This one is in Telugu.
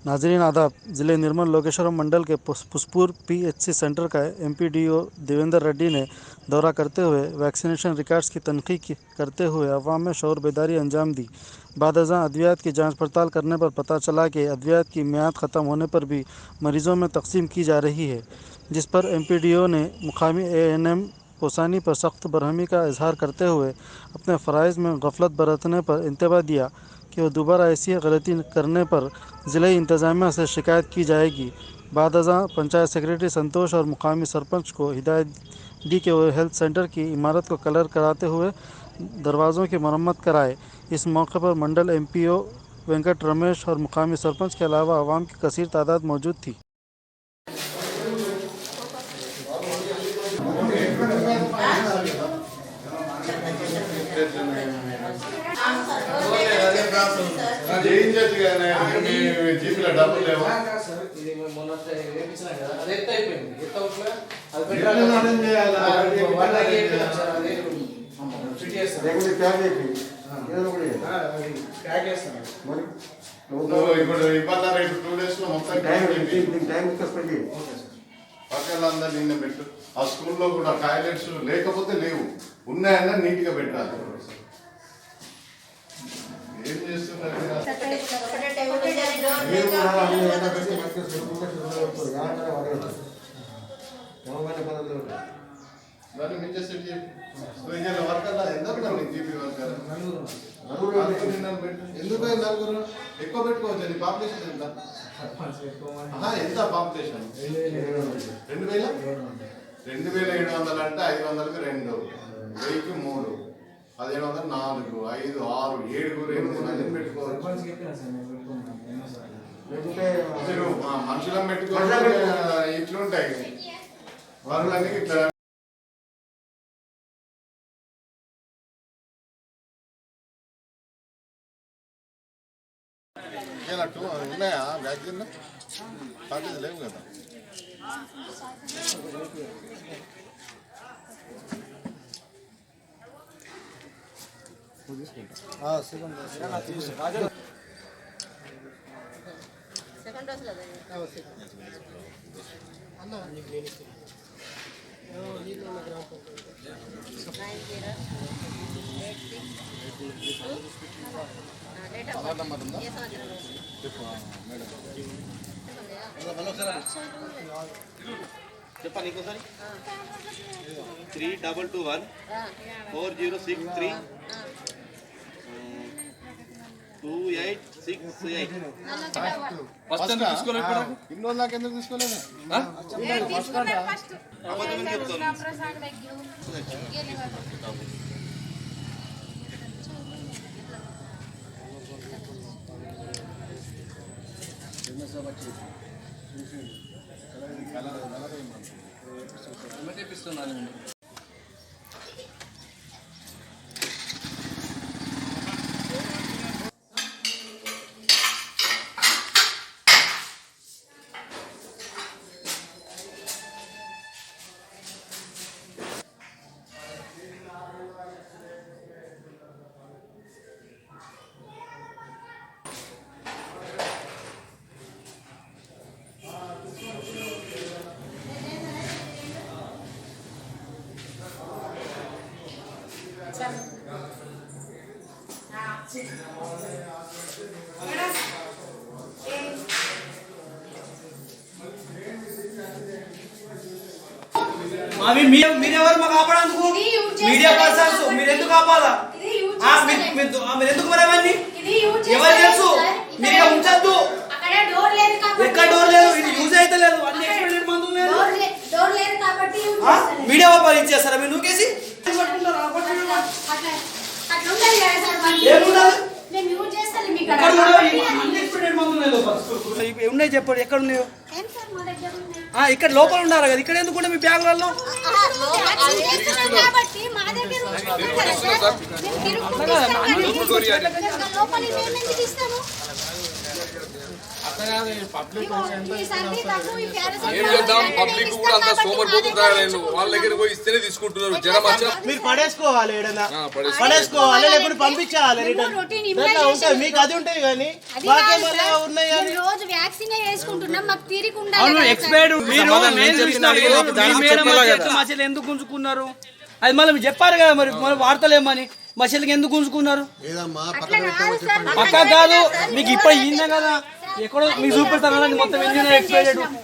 नाजरीन आदाब। ज़िले निर्मल लोकेश्वरम मंडल के पुष्पूर PHC सेंटर का MPDO देवेंद्र रेड्डी ने दौरा करते हुए वैक्सीनेशन रिकॉर्ड्स की तनकीद करते हुए अवाम में शऊर बेदारी अंजाम दी। बाद अज़ां अद्वियात की जांच पड़ताल करने पर पता चला कि अद्वियात की मियाद ख़त्म होने पर भी मरीज़ों में तकसीम की जा रही है, जिस पर MPDO ने मुकामी ANM कोसानी पर सख्त बरहमी का इजहार करते हुए अपने फ़राइज़ में गफलत बरतने पर इंतबाह दिया कि वह दोबारा ऐसी गलती करने पर ज़िले इंतज़ामिया से शिकायत की जाएगी। बाद अज़ां पंचायत सेक्रेटरी संतोष और मुकामी सरपंच को हिदायत दी कि वह हेल्थ सेंटर की इमारत को कलर कराते हुए दरवाज़ों की मरम्मत कराए। इस मौके पर मंडल MPO वेंकट रमेश और मुकामी सरपंच के अलावा आवाम की कसीर तादाद मौजूद थी। పక్కలందరూ నిన్న పెట్టు. ఆ స్కూల్లో కూడా టాయిలెట్స్ లేకపోతే లేవు, ఉన్నాయన్నా నీట్ గా పెట్టాలి. ఏం చేస్తున్నారు? దాన్ని మించే సెట్ చెప్పి వర్కర్లా ఎందుకు జీపీ వర్కర్ ఎందుకు నలుగురు ఎక్కువ పెట్టుకోవచ్చు. పాపులేషన్ ఎంత ఎంత పాపులేషన్? 2700 అంటే 500కి 2, 1000కి 3, 1700 4, 5, 6, 7 పెట్టుకోవచ్చు. మీరు మనుషులను పెట్టుకోవాలి. ఇట్లుంటాయి వరులన్నీ ఇట్లా. ఉన్నాయా వ్యాక్సిన్? పార్టీస్ లేవు కదా. చెప్పండి ఇంకోసారి. 3221 4063 2868. ఫస్ట్ తీసుకోలేదు. ఇన్ని రోజులు నాకు ఎందుకు తీసుకోలేదు? మీరెవరు మాకు ఆపడానికి? మీడియా పర్సన్స్ మీరెందుకు ఆపాలా? మీరెందుకు మరి అవన్నీ ఎవరు తెలుసు? మీరు ఉంచద్దు. ఎక్కడ డోర్ లేదు, ఇది యూజ్ అయితే లేదు. అన్ని ఎక్స్పెరిమెంట్ మందులు లేదు. మీడియా వాళ్ళు ఇచ్చేస్తారా మీరు నూకేసి? ఉన్నాయి చెప్పండి, ఎక్కడ ఉన్నాయో? ఇక్కడ లోపల ఉన్నారు కదా, ఇక్కడ ఎందుకు మీ బ్యాగులలో? పబ్లిక్ కూడా అంత సోమరిపోతుంది. వాళ్ళ దగ్గర పోయి ఇస్తేనే తీసుకుంటున్నారు. జనం మీరు పడేసుకోవాలి, పడేసుకోవాలి, లేకపోతే పంపించాలి. మీకు అది ఉంటాయి కానీ మాకేమన్నా ఉన్నాయి. వ్యాక్సిన్ వేసుకుంటున్నాం, మాకు తీరిక అవును ఉండాలి. ఎక్స్పైర్డ్ మీరు నేను చెప్పిన అడిగిన దానికి చెప్పాలా కదా? మసలు ఎందుకు గుంజుకున్నారు అది మళ్ళీ మీరు చెప్పారు కదా మరి మనం వాడతలేమని మసలకి ఎందుకు గుంజుకున్నారు పక్కా కాదు మీకు ఇప్పుడు ఈయన కదా ఎక్కడో మీకు చూపెడతాను మొత్తం ఇంజనీర్ ఎక్స్పైర్డ్